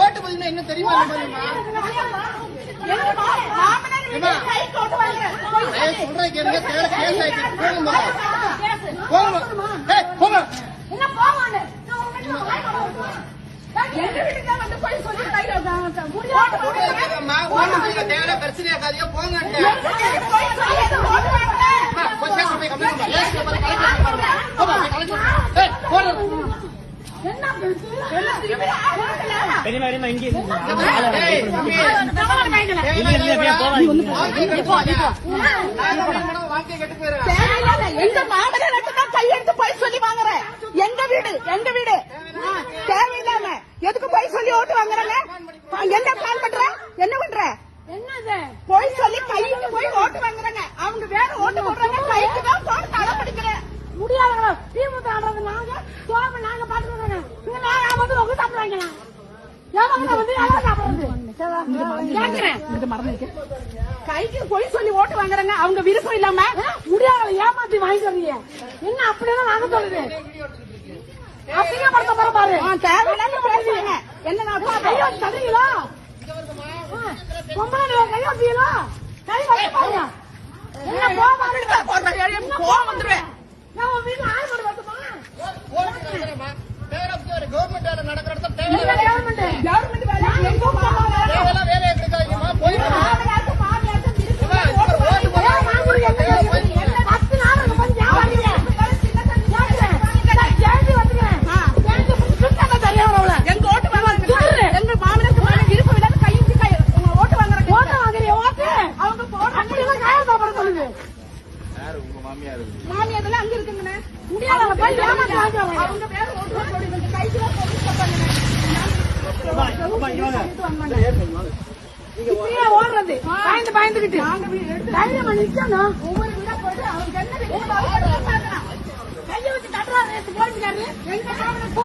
ஓட்டு பதினா என்ன தெரியுமா? சொல்றேன் கேளுங்க. கேஸ் ஆயிடுச்சு. பிரச்சனையாக்காதீங்க போங்க. கையெழுத்து போய் சொல்லி வாங்குற எங்க வீடு தேவையில்லாம எதுக்கு போய் சொல்லி ஓட்டு வாங்குறாங்க? என்ன கால் பண்ற? என்ன பண்ற? போய் சொல்லி கையிட்டு போய் ஓட்டு வாங்குறாங்க. அவங்க வேற ஓட்டு போடுறாங்க. கைக்கு தான் போட்டு தடை பிடிக்கிறேன். முடியாதவங்க திமுக ஆடுறது நாங்க சோம நாங்க பாத்துக்கிறோங்க. நாங்க வந்து உங்க சாப்பிடுவாங்களா? கைக்கு போய் சொல்லி ஓட்டு வாங்குறாங்க. அவங்க விருப்பம் இல்லாம முடியாத ஏமாத்தி வாங்கிட்டு வரீங்க. என்ன அப்படிதான் நாங்க சொல்லுது. அசிங்கப்படுத்த போற பாரு. தேவையில்லாம பேசுவீங்க. என்ன கையோ தரீங்களா? பொம்பளை கையோ தீங்களா? கை வச்சு பாருங்க. என்ன கோவம் வந்துருவேன். நான் உன் வீட்டுல ஆள் போட்டு வரட்டுமா? கவர்மெண்ட் வேலை நடக்கிற இடத்துல கவர்மெண்ட் வேலை எடுக்காதீங்கம்மா. போய் மாமியார் அங்க இருக்குங்கண்ணே. முடியாதவங்க போய் ஏமாத்தி வாங்குவாங்க. அவங்க வேற ஓட்டு கைக்கு ஓடுறது பயந்துகிட்டு தைரியம் நிக்கணும். ஒவ்வொரு வீடா போட்டு அவங்க கையை வச்சு தட்டுறாரு போலீஸ்காரரு.